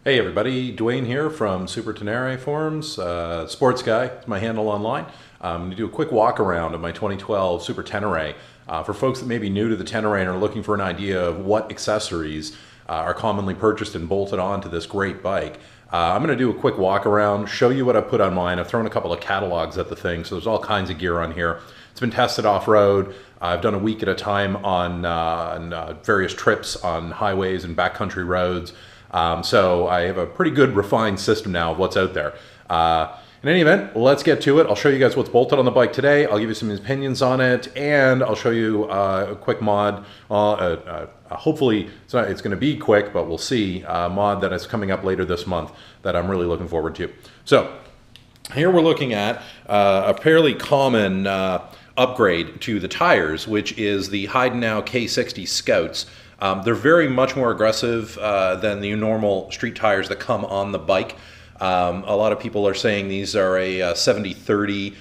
Hey everybody, Dwayne here from Super Tenere forums, sports guy, it's my handle online. I'm going to do a quick walk around of my 2012 Super Tenere. For folks that may be new to the Tenere and are looking for an idea of what accessories are commonly purchased and bolted onto this great bike, I'm going to do a quick walk around, show you what I put on mine. I've thrown a couple of catalogs at the thing, so there's all kinds of gear on here. It's been tested off-road. I've done a week at a time on various trips on highways and backcountry roads. So I have a pretty good refined system now of what's out there. In any event, let's get to it. I'll show you guys what's bolted on the bike today. I'll give you some opinions on it, and I'll show you a quick mod. Hopefully, it's going to be quick, but we'll see. Mod that is coming up later this month that I'm really looking forward to. So here we're looking at a fairly common upgrade to the tires, which is the Heidenau K60 Scouts. They're very much more aggressive than the normal street tires that come on the bike. A lot of people are saying these are a 70-30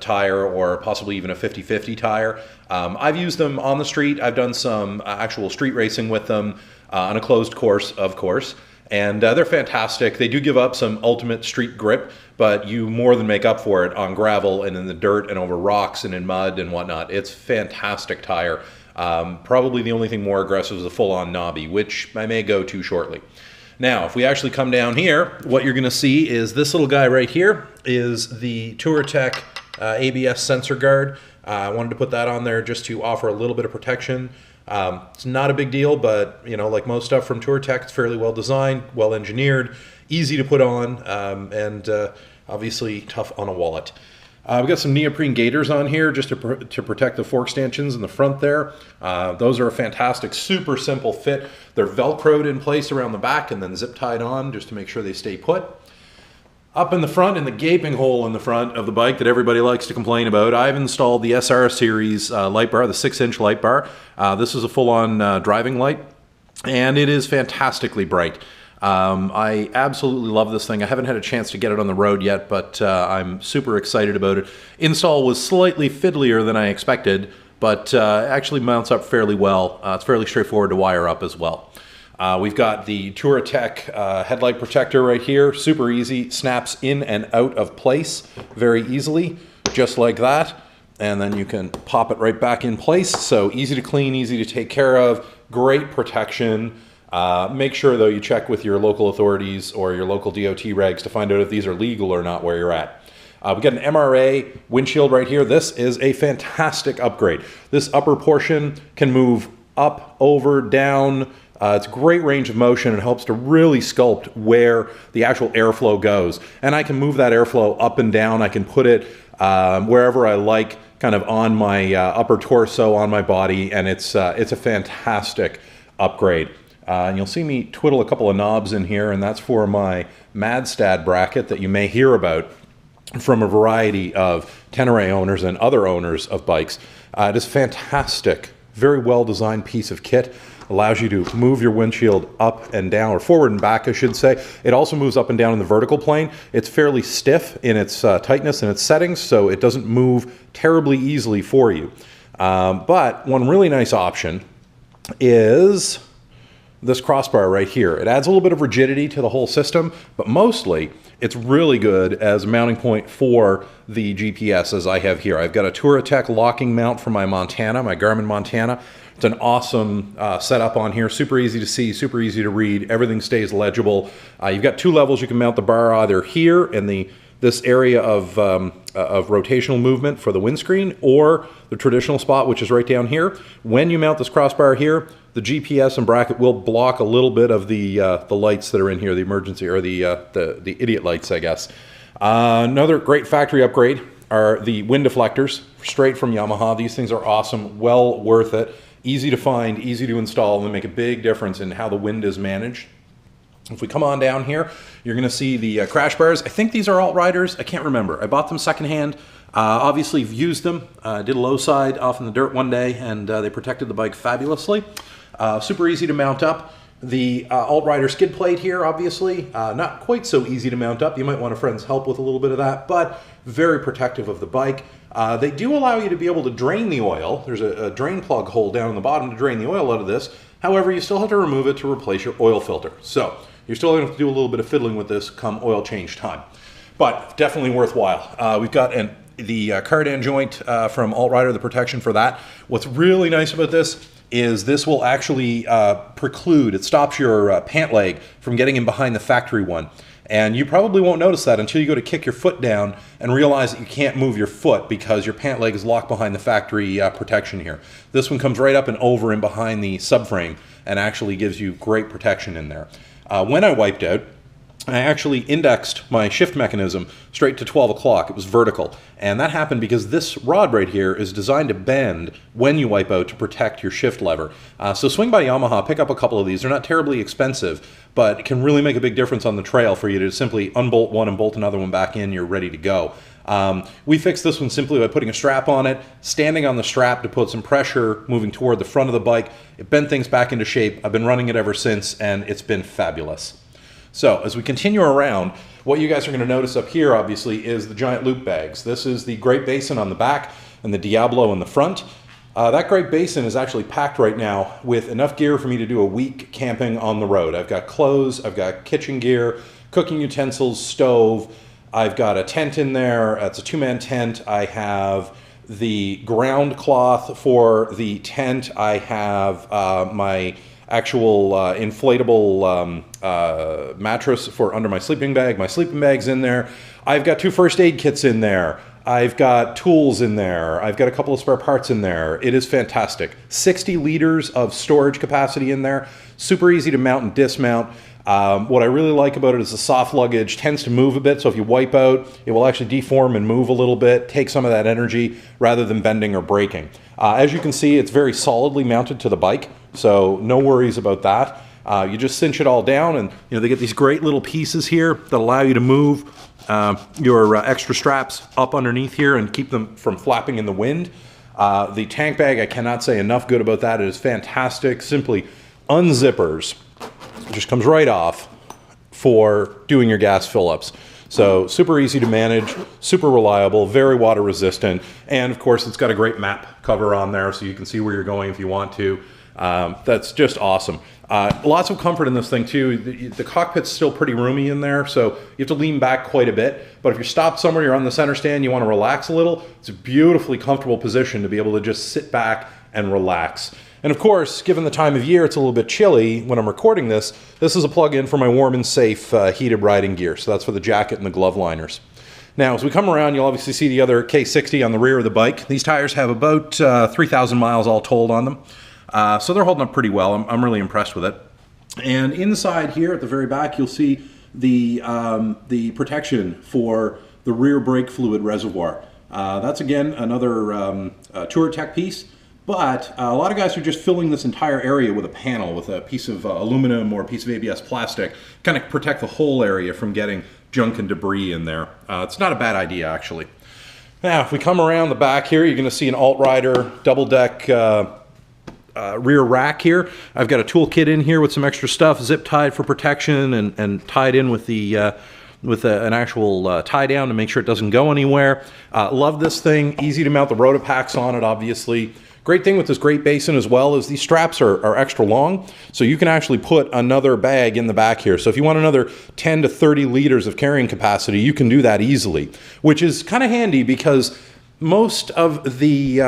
tire, or possibly even a 50-50 tire. I've used them on the street. I've done some actual street racing with them on a closed course, of course. And they're fantastic. They do give up some ultimate street grip, but you more than make up for it on gravel and in the dirt and over rocks and in mud and whatnot. It's a fantastic tire. Probably the only thing more aggressive is a full-on knobby, which I may go to shortly. Now, if we actually come down here, what you're going to see is this little guy right here is the Touratech ABS sensor guard. I wanted to put that on there just to offer a little bit of protection. It's not a big deal, but you know, like most stuff from Touratech, it's fairly well designed, well engineered, easy to put on, and obviously tough on a wallet. We've got some neoprene gaiters on here just to protect the fork stanchions in the front there. Those are a fantastic, super simple fit. They're Velcroed in place around the back and then zip tied on just to make sure they stay put. Up in the front, in the gaping hole in the front of the bike that everybody likes to complain about, I've installed the SR series light bar, the 6-inch light bar. This is a full-on driving light, and it is fantastically bright. I absolutely love this thing. I haven't had a chance to get it on the road yet, but I'm super excited about it. Install was slightly fiddlier than I expected, but actually mounts up fairly well. It's fairly straightforward to wire up as well. We've got the Touratech headlight protector right here. Super easy, snaps in and out of place very easily, just like that. And then you can pop it right back in place. So easy to clean, easy to take care of, great protection. Make sure though you check with your local authorities or your local DOT regs to find out if these are legal or not where you're at. We've got an MRA windshield right here. This is a fantastic upgrade. This upper portion can move up, over, down. It's great range of motion and helps to really sculpt where the actual airflow goes. And I can move that airflow up and down. I can put it wherever I like, kind of on my upper torso, on my body, and it's a fantastic upgrade. And you'll see me twiddle a couple of knobs in here, and that's for my Madstad bracket that you may hear about from a variety of Tenere owners and other owners of bikes. It is a fantastic, very well-designed piece of kit. Allows you to move your windshield up and down, or forward and back, I should say. It also moves up and down in the vertical plane. It's fairly stiff in its tightness and its settings, so it doesn't move terribly easily for you. But one really nice option is this crossbar right here. It adds a little bit of rigidity to the whole system, but mostly it's really good as a mounting point for the GPS as I have here. I've got a Touratech locking mount for my Montana, my Garmin Montana. It's an awesome setup on here, super easy to see, super easy to read. Everything stays legible. You've got two levels. You can mount the bar either here in this area of rotational movement for the windscreen, or the traditional spot, which is right down here. When you mount this crossbar here, the GPS and bracket will block a little bit of the lights that are in here, the emergency or the idiot lights, I guess. Another great factory upgrade are the wind deflectors, straight from Yamaha. These things are awesome, well worth it. Easy to find, easy to install, and they make a big difference in how the wind is managed. If we come on down here, you're going to see the crash bars. I think these are alt-riders. I can't remember. I bought them secondhand. Obviously, I've used them. Did a low side off in the dirt one day, and they protected the bike fabulously. Super easy to mount up. The alt-rider skid plate here, obviously, not quite so easy to mount up. You might want a friend's help with a little bit of that, but very protective of the bike. They do allow you to be able to drain the oil. There's a drain plug hole down in the bottom to drain the oil out of this. However, you still have to remove it to replace your oil filter. So you're still going to have to do a little bit of fiddling with this come oil change time. But definitely worthwhile. We've got the cardan joint from Alt-Rider, the protection for that. What's really nice about this will actually preclude, it stops your pant leg from getting in behind the factory one. And you probably won't notice that until you go to kick your foot down and realize that you can't move your foot because your pant leg is locked behind the factory protection here. This one comes right up and over and behind the subframe and actually gives you great protection in there. When I wiped out, I actually indexed my shift mechanism straight to 12 o'clock. It was vertical. And that happened because this rod right here is designed to bend when you wipe out to protect your shift lever. So swing by Yamaha, pick up a couple of these. They're not terribly expensive, but it can really make a big difference on the trail for you to simply unbolt one and bolt another one back in. You're ready to go. We fixed this one simply by putting a strap on it, standing on the strap to put some pressure moving toward the front of the bike. It bent things back into shape. I've been running it ever since, and it's been fabulous. So as we continue around, what you guys are going to notice up here, obviously, is the giant loop bags. This is the Great Basin on the back and the Diablo in the front. That Great Basin is actually packed right now with enough gear for me to do a week camping on the road. I've got clothes, I've got kitchen gear, cooking utensils, stove. I've got a tent in there. It's a two-man tent. I have the ground cloth for the tent. I have my actual inflatable mattress for under my sleeping bag. My sleeping bag's in there. I've got 2 first aid kits in there. I've got tools in there. I've got a couple of spare parts in there. It is fantastic. 60 liters of storage capacity in there. Super easy to mount and dismount. What I really like about it is the soft luggage tends to move a bit, so if you wipe out, it will actually deform and move a little bit, take some of that energy rather than bending or breaking. As you can see, it's very solidly mounted to the bike, so no worries about that. You just cinch it all down, and they get these great little pieces here that allow you to move your extra straps up underneath here and keep them from flapping in the wind. The tank bag, I cannot say enough good about that. It is fantastic. Simply unzippers. It just comes right off for doing your gas fill-ups. So super easy to manage, super reliable, very water resistant, and of course it's got a great map cover on there so you can see where you're going if you want to. That's just awesome. Lots of comfort in this thing too. The cockpit's still pretty roomy in there, so you have to lean back quite a bit. But if you're stopped somewhere, you're on the center stand, you want to relax a little, it's a beautifully comfortable position to be able to just sit back and relax. And of course, given the time of year, it's a little bit chilly when I'm recording this. This is a plug-in for my warm and safe heated riding gear. So that's for the jacket and the glove liners. Now, as we come around, you'll obviously see the other K60 on the rear of the bike. These tires have about 3,000 miles all told on them. So they're holding up pretty well. I'm really impressed with it. And inside here at the very back, you'll see the protection for the rear brake fluid reservoir. That's, again, another Tour Tech piece. But a lot of guys are just filling this entire area with a panel, with a piece of aluminum or a piece of ABS plastic, kind of protect the whole area from getting junk and debris in there. It's not a bad idea, actually. Now, if we come around the back here, you're going to see an Alt-Rider double-deck rear rack here. I've got a tool kit in here with some extra stuff, zip tied for protection and tied in with the an actual tie down to make sure it doesn't go anywhere. Love this thing. Easy to mount the Rotopacks on it, obviously. Great thing with this Great Basin as well is these straps are extra long, so you can actually put another bag in the back here. So if you want another 10 to 30 liters of carrying capacity, you can do that easily, which is kind of handy because most of the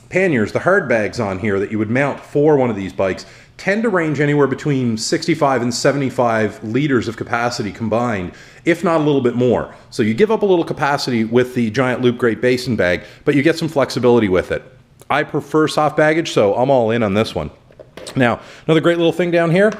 panniers, the hard bags on here that you would mount for one of these bikes, tend to range anywhere between 65 and 75 liters of capacity combined, if not a little bit more. So you give up a little capacity with the giant loop Great Basin bag, but you get some flexibility with it. I prefer soft baggage, so I'm all in on this one. Now, another great little thing down here,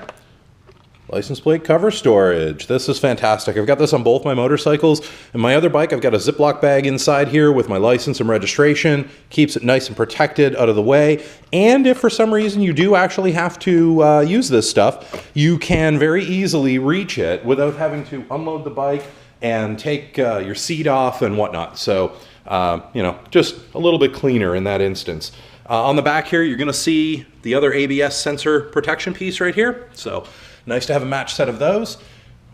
license plate cover storage. This is fantastic. I've got this on both my motorcycles. And my other bike, I've got a Ziploc bag inside here with my license and registration. Keeps it nice and protected out of the way. And if for some reason you do actually have to use this stuff, you can very easily reach it without having to unload the bike and take your seat off and whatnot. So, just a little bit cleaner in that instance. On the back here, you're going to see the other ABS sensor protection piece right here. So nice to have a match set of those.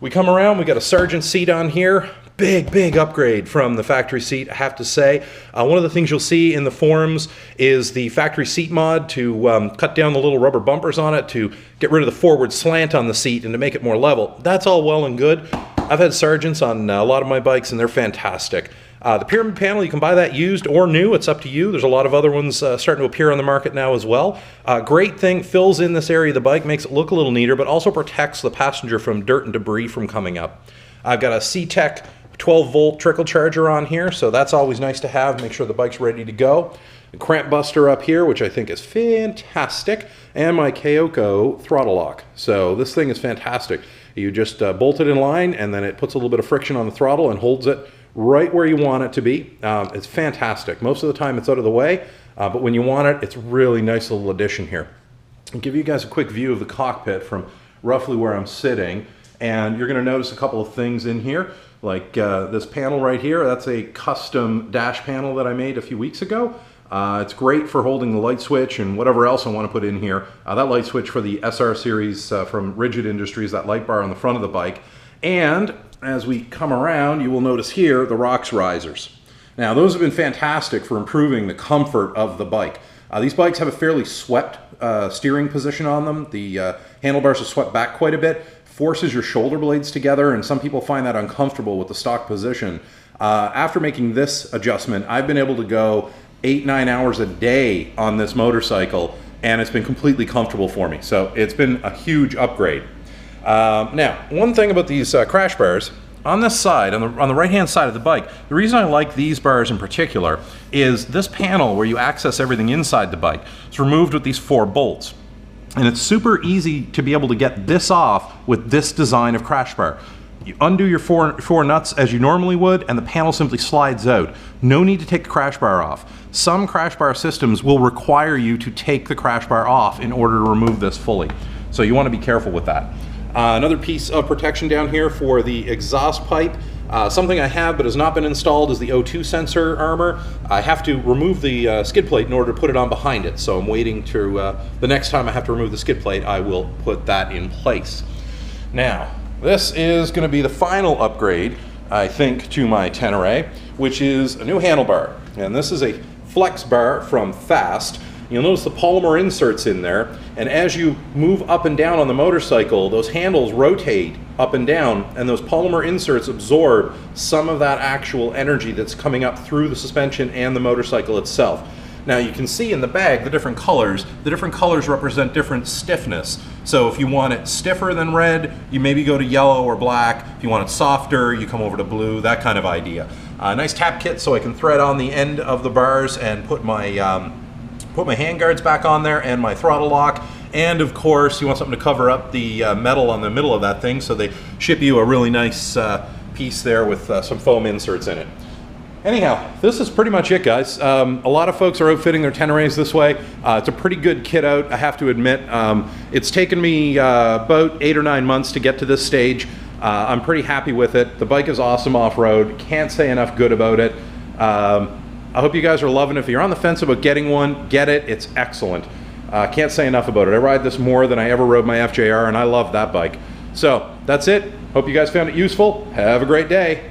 We come around, we got a Sergeant seat on here. big upgrade from the factory seat, I have to say. One of the things you'll see in the forums is the factory seat mod to cut down the little rubber bumpers on it, to get rid of the forward slant on the seat and to make it more level. That's all well and good. I've had Sargents on a lot of my bikes and they're fantastic. The pyramid panel, you can buy that used or new, it's up to you. There's a lot of other ones starting to appear on the market now as well. Great thing, fills in this area of the bike, makes it look a little neater, but also protects the passenger from dirt and debris from coming up. I've got a C-Tech 12-volt trickle charger on here, so that's always nice to have, make sure the bike's ready to go. The cramp buster up here, which I think is fantastic, and my Kyoko throttle lock. So this thing is fantastic. You just bolt it in line, and then it puts a little bit of friction on the throttle and holds it right where you want it to be. It's fantastic. Most of the time it's out of the way, but when you want it, it's a really nice little addition here. I'll give you guys a quick view of the cockpit from roughly where I'm sitting, and you're going to notice a couple of things in here, like this panel right here. That's a custom dash panel that I made a few weeks ago. It's great for holding the light switch and whatever else I want to put in here. That light switch for the SR series from Rigid Industries, that light bar on the front of the bike. And as we come around, you will notice here the ROX risers. Now, those have been fantastic for improving the comfort of the bike. These bikes have a fairly swept steering position on them. The handlebars are swept back quite a bit, forces your shoulder blades together, and some people find that uncomfortable with the stock position. After making this adjustment, I've been able to go 8-9 hours a day on this motorcycle, and it's been completely comfortable for me. So it's been a huge upgrade. Now, one thing about these crash bars, on this side, on the right-hand side of the bike, the reason I like these bars in particular is this panel where you access everything inside the bike is removed with these 4 bolts. And it's super easy to be able to get this off with this design of crash bar. You undo your four nuts as you normally would, and the panel simply slides out. No need to take the crash bar off. Some crash bar systems will require you to take the crash bar off in order to remove this fully. So you want to be careful with that. Another piece of protection down here for the exhaust pipe. Something I have but has not been installed is the O2 sensor armor. I have to remove the skid plate in order to put it on behind it. So I'm waiting to, the next time I have to remove the skid plate, I will put that in place. Now, this is going to be the final upgrade, I think, to my Tenere, which is a new handlebar. And this is a flex bar from Fast. You'll notice the polymer inserts in there, and as you move up and down on the motorcycle, those handles rotate up and down, and those polymer inserts absorb some of that actual energy that's coming up through the suspension and the motorcycle itself. Now you can see in the bag the different colors. The different colors represent different stiffness. So if you want it stiffer than red, you maybe go to yellow or black. If you want it softer, you come over to blue, that kind of idea. Nice tap kit so I can thread on the end of the bars and put my hand guards back on there and my throttle lock. And of course, you want something to cover up the metal on the middle of that thing, so they ship you a really nice piece there with some foam inserts in it. Anyhow, this is pretty much it, guys. A lot of folks are outfitting their Teneres this way. It's a pretty good kit out, I have to admit. It's taken me about 8 or 9 months to get to this stage. I'm pretty happy with it. The bike is awesome off-road. Can't say enough good about it. I hope you guys are loving it. If you're on the fence about getting one, get it. It's excellent. Can't say enough about it. I ride this more than I ever rode my FJR, and I love that bike. So that's it. Hope you guys found it useful. Have a great day.